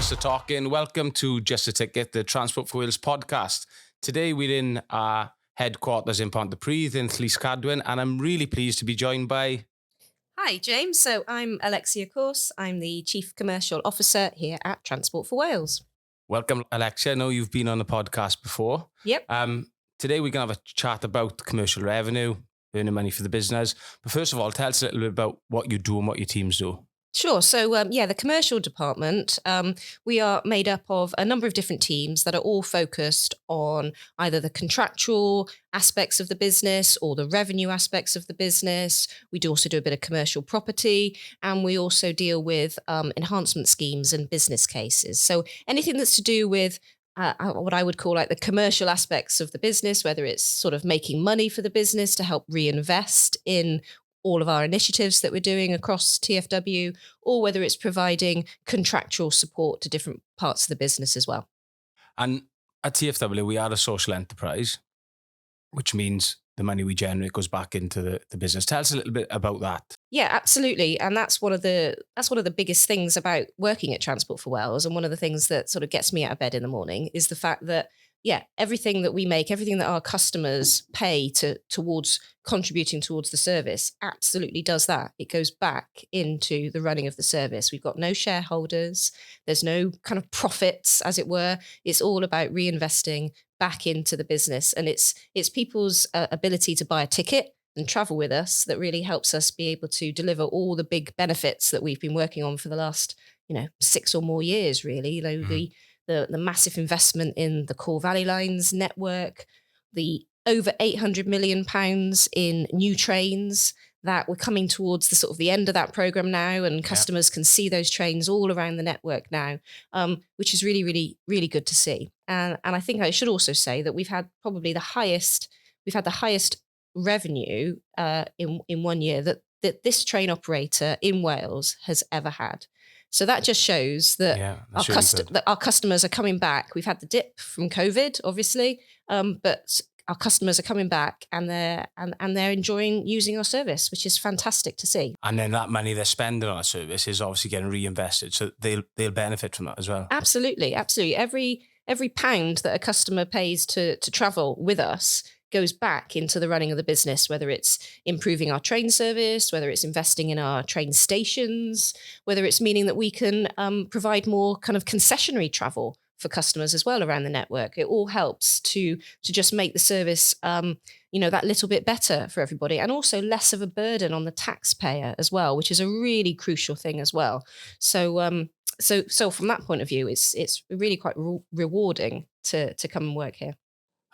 Just a Talking. Welcome to Just a Ticket, the Transport for Wales podcast. Today we're in our headquarters in Pontypridd in Llys Cadwyn, and I'm really pleased to be joined by... Hi, James. So I'm Alexia Course. I'm the Chief Commercial Officer here at Transport for Wales. Welcome, Alexia. I know you've been on the podcast before. Yep. Today we're going to have a chat about commercial revenue, earning money for the business. But first of all, tell us a little bit about what you do and what your teams do. Sure. So, the commercial department, we are made up of a number of different teams that are all focused on either the contractual aspects of the business or the revenue aspects of the business. We do also do a bit of commercial property, and we also deal with enhancement schemes and business cases. So anything that's to do with what I would call like the commercial aspects of the business, whether it's sort of making money for the business to help reinvest in all of our initiatives that we're doing across TFW, or whether it's providing contractual support to different parts of the business as well. And at TFW, we are a social enterprise, which means the money we generate goes back into the business. Tell us a little bit about that. Yeah, absolutely. And that's one of the biggest things about working at Transport for Wales. And one of the things that sort of gets me out of bed in the morning is the fact that, everything that we make, everything that our customers pay towards contributing towards the service absolutely does that. It goes back into the running of the service. We've got no shareholders. There's no kind of profits, as it were. It's all about reinvesting back into the business. And it's people's ability to buy a ticket and travel with us that really helps us be able to deliver all the big benefits that we've been working on for the last, 6 or more years, really. The massive investment in the Core Valley Lines network, the over £800 million in new trains that we're coming towards the sort of the end of that programme now, and customers can see those trains all around the network now, which is really, really, really good to see. And I think I should also say that we've had probably the highest revenue in 1 year that this train operator in Wales has ever had. So that just shows that our customers are coming back. We've had the dip from COVID, obviously, but our customers are coming back and they're enjoying using our service, which is fantastic to see. And then that money they're spending on our service is obviously getting reinvested, so they'll benefit from that as well. Absolutely. Every pound that a customer pays to travel with us goes back into the running of the business, whether it's improving our train service, whether it's investing in our train stations, whether it's meaning that we can provide more kind of concessionary travel for customers as well around the network. It all helps to just make the service, that little bit better for everybody, and also less of a burden on the taxpayer as well, which is a really crucial thing as well. So from that point of view, it's really quite rewarding to come and work here.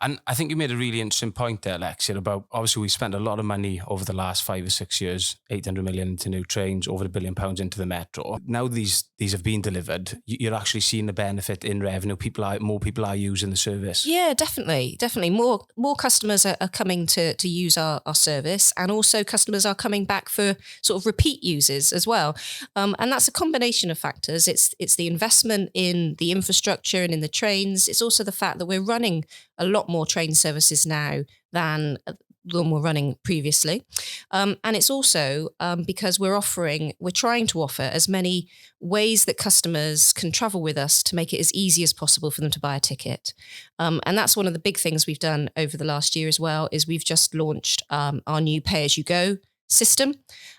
And I think you made a really interesting point there, Alexia, about obviously we spent a lot of money over the last 5 or 6 years, 800 million into new trains, over £1 billion into the metro. Now these have been delivered, you're actually seeing the benefit in revenue. More people are using the service. Yeah, definitely. More customers are coming to use our service, and also customers are coming back for sort of repeat users as well. And that's a combination of factors. It's the investment in the infrastructure and in the trains. It's also the fact that we're running a lot more train services now than we're running previously. And it's also because we're trying to offer as many ways that customers can travel with us to make it as easy as possible for them to buy a ticket. And that's one of the big things we've done over the last year as well, is we've just launched our new pay-as-you-go system.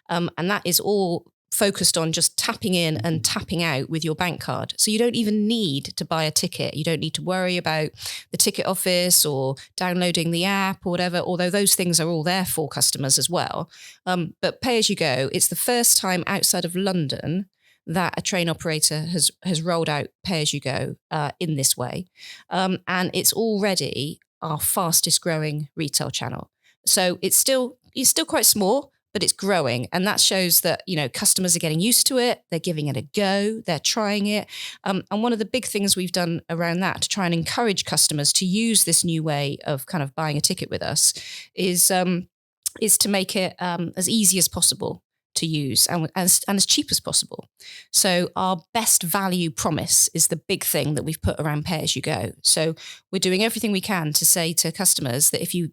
And that is all focused on just tapping in and tapping out with your bank card. So you don't even need to buy a ticket. You don't need to worry about the ticket office or downloading the app or whatever, although those things are all there for customers as well. But pay as you go, it's the first time outside of London that a train operator has rolled out pay as you go in this way. And it's already our fastest growing retail channel. So it's still quite small, but it's growing. And that shows that, customers are getting used to it. They're giving it a go. They're trying it. And one of the big things we've done around that to try and encourage customers to use this new way of kind of buying a ticket with us is to make it as easy as possible to use and as cheap as possible. So our best value promise is the big thing that we've put around pay as you go. So we're doing everything we can to say to customers that if you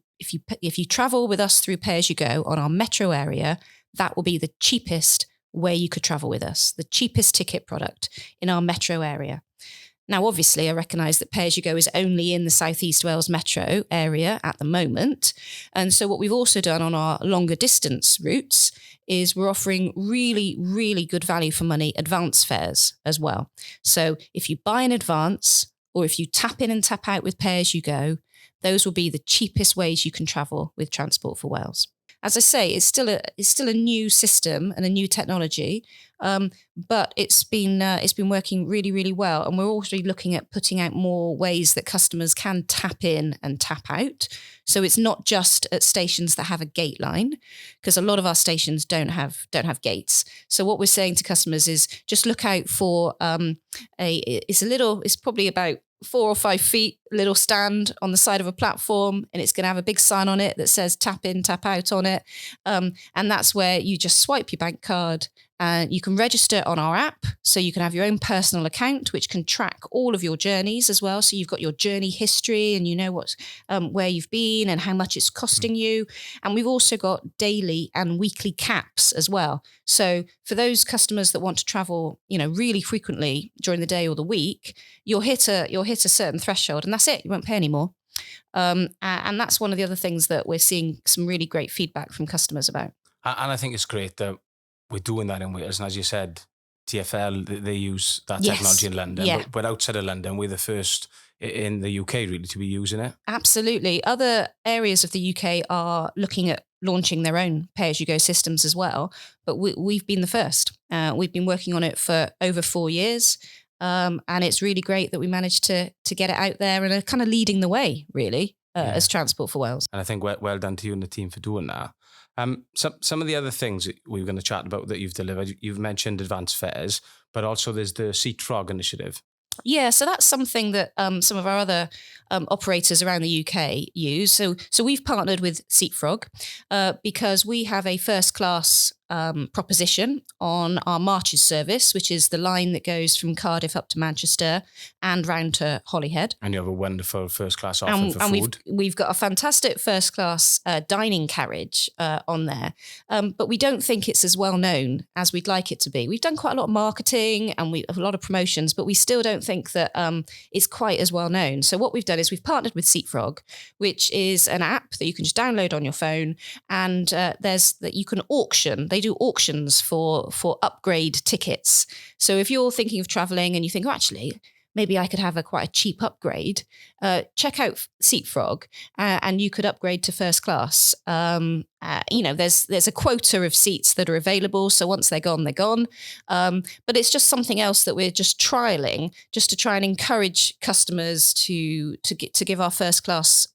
travel with us through pay as you go on our metro area, that will be the cheapest way you could travel with us, the cheapest ticket product in our metro area. Now, obviously, I recognise that pay-as-you-go is only in the South East Wales metro area at the moment. And so what we've also done on our longer distance routes is we're offering really, really good value for money advance fares as well. So if you buy in advance or if you tap in and tap out with pay-as-you-go, those will be the cheapest ways you can travel with Transport for Wales. As I say, it's still a new system and a new technology, but it's been working really, really well. And we're also looking at putting out more ways that customers can tap in and tap out. So it's not just at stations that have a gate line, because a lot of our stations don't have gates. So what we're saying to customers is just look out for it's probably about 4 or 5 feet, little stand on the side of a platform, and it's going to have a big sign on it that says tap in, tap out on it. And that's where you just swipe your bank card and you can register on our app. So you can have your own personal account, which can track all of your journeys as well. So you've got your journey history and you know where you've been and how much it's costing you. And we've also got daily and weekly caps as well. So for those customers that want to travel, really frequently during the day or the week, you'll hit a certain threshold and that's it. You won't pay any more. And that's one of the other things that we're seeing some really great feedback from customers about. And I think it's great that we're doing that in Wales. And as you said, TfL, they use that technology in London. But outside of London, we're the first in the UK really to be using it. Absolutely. Other areas of the UK are looking at launching their own pay-as-you-go systems as well. But we've been the first. We've been working on it for over 4 years. And it's really great that we managed to get it out there and are kind of leading the way, really, as Transport for Wales. And I think well done to you and the team for doing that. Some of the other things we were going to chat about that you've delivered, you've mentioned advanced fares, but also there's the Seat Frog initiative. Yeah, so that's something that some of our other operators around the UK use. So we've partnered with Seat Frog because we have a first class proposition on our Marches service, which is the line that goes from Cardiff up to Manchester and round to Holyhead. And you have a wonderful first class offer for food. We've got a fantastic first class dining carriage on there, but we don't think it's as well known as we'd like it to be. We've done quite a lot of marketing and we have a lot of promotions, but we still don't think that it's quite as well known. So what we've done is we've partnered with Seat Frog, which is an app that you can just download on your phone, and there's that you can auction. They do auctions for upgrade tickets. So if you're thinking of traveling and you think, actually, maybe I could have quite a cheap upgrade, check out Seat Frog and you could upgrade to first class. There's a quota of seats that are available. So once they're gone, they're gone. But it's just something else that we're just trialing, just to try and encourage customers to give our first class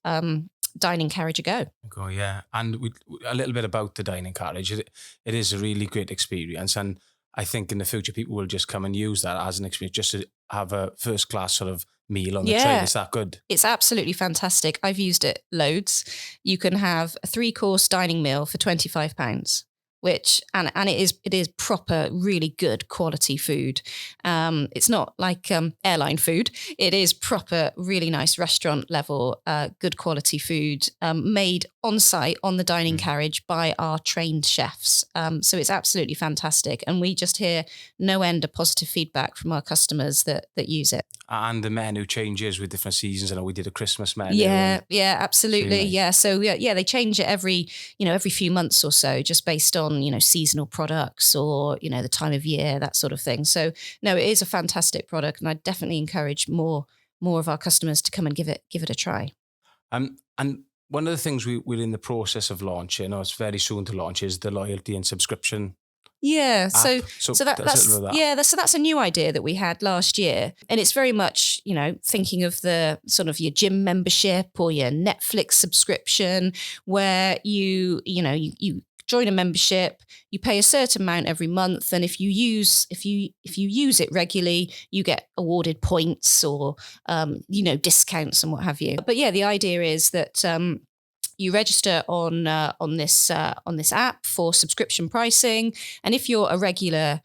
dining carriage a go. Yeah. And a little bit about the dining carriage. It is a really great experience. And I think in the future, people will just come and use that as an experience, just to have a first class sort of meal on the train. It's that good. It's absolutely fantastic. I've used it loads. You can have a 3-course dining meal for £25. Which and it is proper, really good quality food. It's not like airline food. It is proper, really nice restaurant level, good quality food made on site on the dining carriage by our trained chefs. So it's absolutely fantastic, and we just hear no end of positive feedback from our customers that use it. And the menu changes with different seasons. I know we did a Christmas menu. Yeah, absolutely. Nice. Yeah, so they change it every few months or so, just based on seasonal products or the time of year, that sort of thing. So no, it is a fantastic product, and I definitely encourage more of our customers to come and give it a try. And one of the things we're in the process of launching, or it's very soon to launch, is the loyalty and subscription. Yeah, so that's a new idea that we had last year, and it's very much thinking of the sort of your gym membership or your Netflix subscription, where you join a membership, you pay a certain amount every month, and if you use it regularly, you get awarded points or discounts and what have you. But yeah, the idea is that you register on this app for subscription pricing, and if you're a regular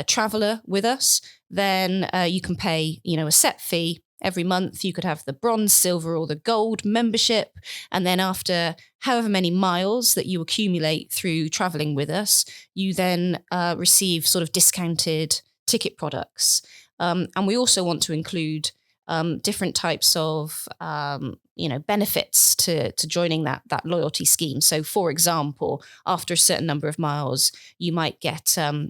traveller with us, then you can pay a set fee every month. You could have the bronze, silver, or the gold membership, and then after however many miles that you accumulate through travelling with us, you then receive sort of discounted ticket products. And we also want to include different types of benefits to joining that loyalty scheme. So, for example, after a certain number of miles, you might get a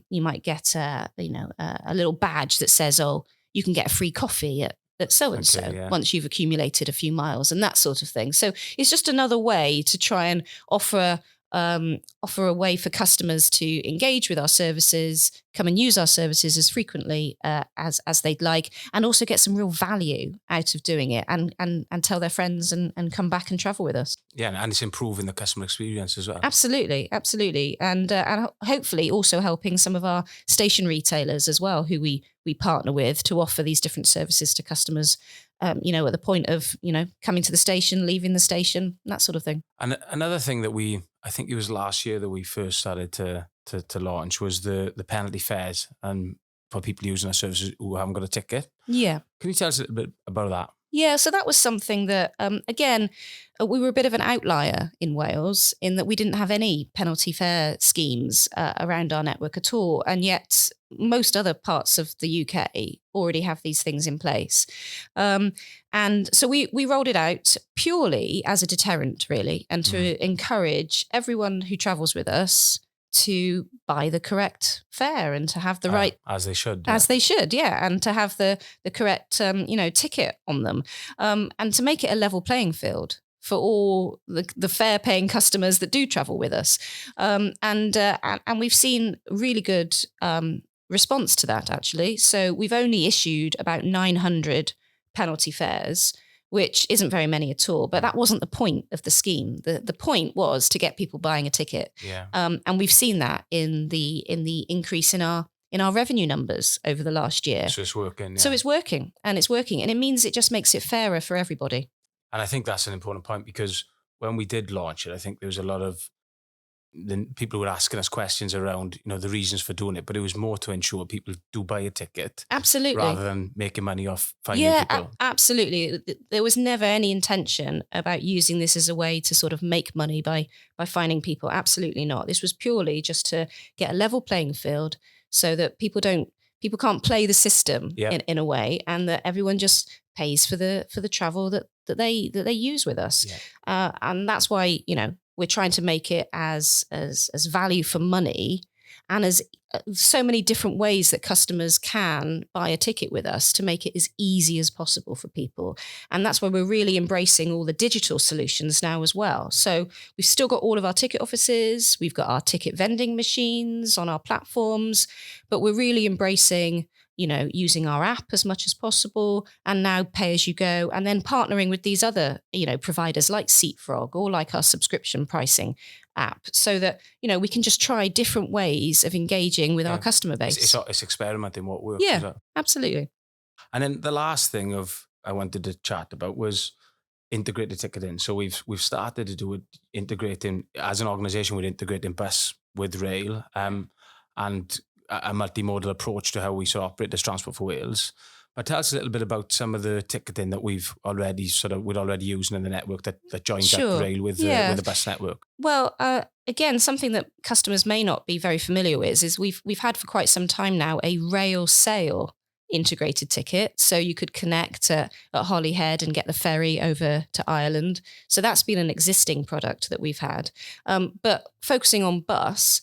little badge that says, "Oh, you can get a free coffee at so and so once you've accumulated a few miles," and that sort of thing. So it's just another way to try and offer a way for customers to engage with our services, come and use our services as frequently as they'd like, and also get some real value out of doing it, and tell their friends and come back and travel with us. Yeah, and it's improving the customer experience as well. Absolutely, and hopefully also helping some of our station retailers as well, who we partner with to offer these different services to customers. At the point of coming to the station, leaving the station, that sort of thing. And another thing that I think it was last year that we first started to launch was the penalty fares, and for people using our services who haven't got a ticket. Yeah. Can you tell us a little bit about that? Yeah, so that was something that, again, we were a bit of an outlier in Wales in that we didn't have any penalty fare schemes around our network at all. And yet most other parts of the UK already have these things in place. And so we rolled it out purely as a deterrent, really, and to encourage everyone who travels with us to buy the correct fare and to have the right, as they should, and to have the correct ticket on them, and to make it a level playing field for all the fare paying customers that do travel with us, and we've seen really good response to that, actually. So we've only issued about 900 penalty fares, which isn't very many at all. But that wasn't the point of the scheme. The point was to get people buying a ticket. Yeah. And we've seen that in the increase in our revenue numbers over the last year. So it's working. Yeah. So it's working. And it means it just makes it fairer for everybody. And I think that's an important point, because when we did launch it, I think there was a lot of people who were asking us questions around, the reasons for doing it, but it was more to ensure people do buy a ticket. Absolutely. Rather than making money off finding people. Absolutely. There was never any intention about using this as a way to sort of make money by finding people. Absolutely not. This was purely just to get a level playing field so that people can't play the system in a way, and that everyone just pays for the travel that they use with us. Yeah. And that's why, we're trying to make it as value for money, and as so many different ways that customers can buy a ticket with us to make it as easy as possible for people. And that's why we're really embracing all the digital solutions now as well. So we've still got all of our ticket offices, we've got our ticket vending machines on our platforms, but we're really embracing using our app as much as possible, and now pay as you go, and then partnering with these other, providers like Seatfrog or like our subscription pricing app, so that, we can just try different ways of engaging with our customer base. It's experimenting what works. Yeah, absolutely. And then the last thing I wanted to chat about was integrated ticketing. So we've started to do it integrating, as an organisation, we're integrating bus with rail, and a multimodal approach to how we sort of operate as Transport for Wales. But tell us a little bit about some of the ticketing that we're already using in the network that joins up rail with the bus network. Well, again, something that customers may not be very familiar with is we've had for quite some time now a rail sail integrated ticket. So you could connect at Holyhead and get the ferry over to Ireland. So that's been an existing product that we've had. But focusing on bus,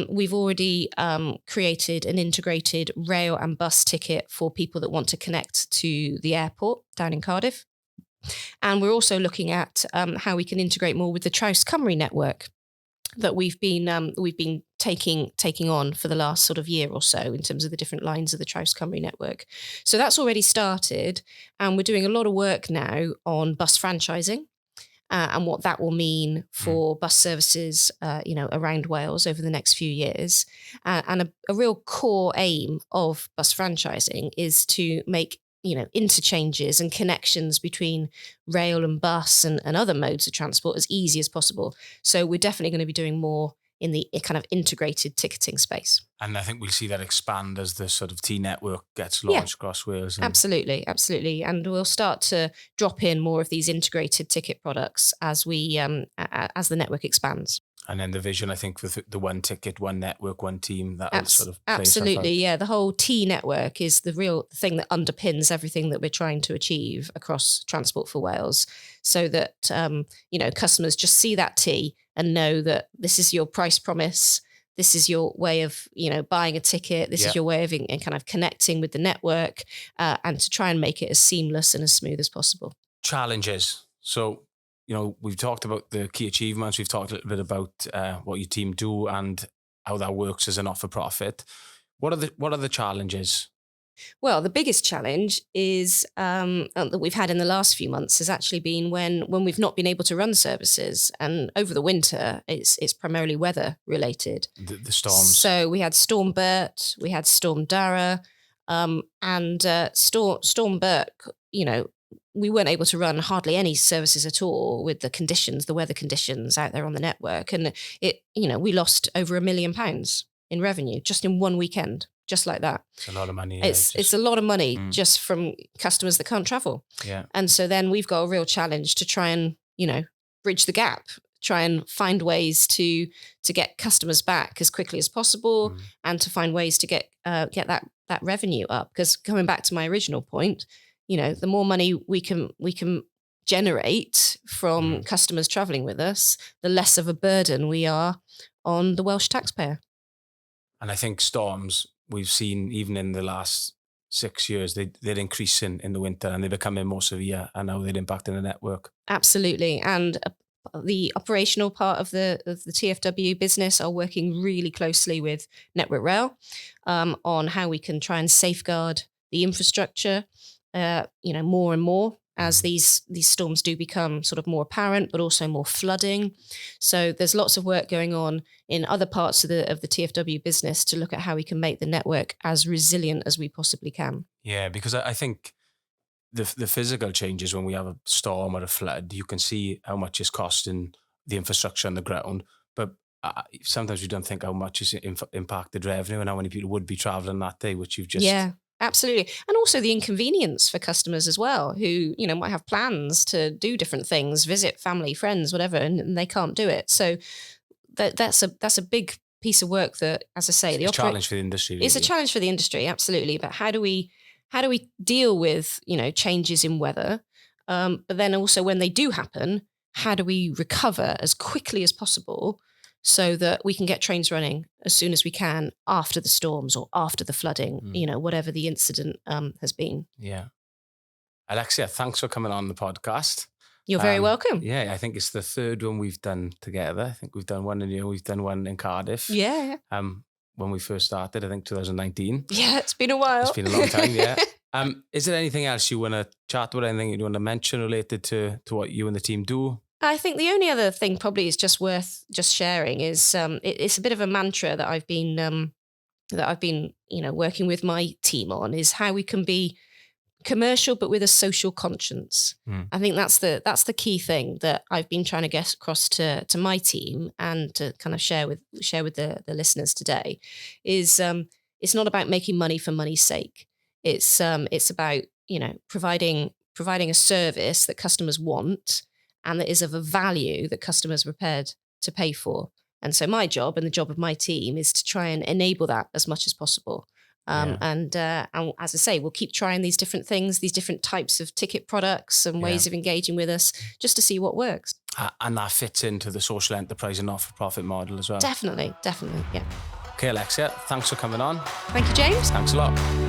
we've already created an integrated rail and bus ticket for people that want to connect to the airport down in Cardiff. And we're also looking at how we can integrate more with the Traws Cymru network that we've been taking on for the last sort of year or so in terms of the different lines of the Trafnidiaeth Cymru network. So that's already started, and we're doing a lot of work now on bus franchising and what that will mean for bus services, around Wales over the next few years. And a real core aim of bus franchising is to make interchanges and connections between rail and bus and other modes of transport as easy as possible. So we're definitely going to be doing more in the kind of integrated ticketing space. And I think we'll see that expand as the sort of T network gets launched across Wales. Absolutely. And we'll start to drop in more of these integrated ticket products as we as the network expands. And then the vision, I think, with the one ticket, one network, one team, that'll sort of play absolutely, itself out. yeah. The whole T network is the real thing that underpins everything that we're trying to achieve across Transport for Wales, so that customers just see that T and know that this is your price promise. This is your way of, buying a ticket. This is your way of kind of connecting with the network, and to try and make it as seamless and as smooth as possible. Challenges. So, we've talked about the key achievements. We've talked a little bit about what your team do and how that works as a not-for-profit. What are the challenges? Well, the biggest challenge is that we've had in the last few months has actually been when we've not been able to run services, and over the winter it's primarily weather related. The storms. So we had Storm Bert, we had Storm Dara, and Storm Bert. We weren't able to run hardly any services at all with the weather conditions out there on the network, and we lost over £1 million in revenue just in one weekend. Just like that. It's a lot of money. It's a lot of money just from customers that can't travel. Yeah. And so then we've got a real challenge to try and, bridge the gap, try and find ways to get customers back as quickly as possible, and to find ways to get that revenue up. Because coming back to my original point, the more money we can generate from customers traveling with us, the less of a burden we are on the Welsh taxpayer. And I think storms, we've seen even in the last 6 years, they're increasing in the winter and they're becoming more severe, and now they're impacting the network. Absolutely. And the operational part of the TFW business are working really closely with Network Rail on how we can try and safeguard the infrastructure, more and more as these storms do become sort of more apparent, but also more flooding. So there's lots of work going on in other parts of the TFW business to look at how we can make the network as resilient as we possibly can. Yeah, because I think the physical changes when we have a storm or a flood, you can see how much it's costing the infrastructure on the ground, but sometimes you don't think how much it's impacted revenue and how many people would be travelling that day, which you've just... Yeah. Absolutely. And also the inconvenience for customers as well, who, might have plans to do different things, visit family, friends, whatever, and they can't do it. So that's a big piece of work that, as I say, it's a challenge for the industry. Really. It's a challenge for the industry, absolutely. But how do we deal with, changes in weather? But then also when they do happen, how do we recover as quickly as possible so that we can get trains running as soon as we can after the storms or after the flooding, whatever the incident has been. Yeah. Alexia, thanks for coming on the podcast. You're very welcome. Yeah, I think it's the third one we've done together. I think we've done one in we've done one in Cardiff. Yeah. When we first started, I think 2019. Yeah, it's been a while. It's been a long time, yeah. Is there anything else you want to chat about, anything you want to mention related to what you and the team do? I think the only other thing probably is just worth just sharing is it's a bit of a mantra that I've been working with my team on, is how we can be commercial but with a social conscience. I think that's the key thing that I've been trying to get across to my team and to kind of share with the listeners today. Is it's not about making money for money's sake. It's about providing a service that customers want and that is of a value that customers are prepared to pay for. And so my job and the job of my team is to try and enable that as much as possible. And as I say, we'll keep trying these different things, these different types of ticket products and ways of engaging with us just to see what works. And that fits into the social enterprise and not-for-profit model as well. Definitely, yeah. Okay, Alexia, thanks for coming on. Thank you, James. Thanks a lot.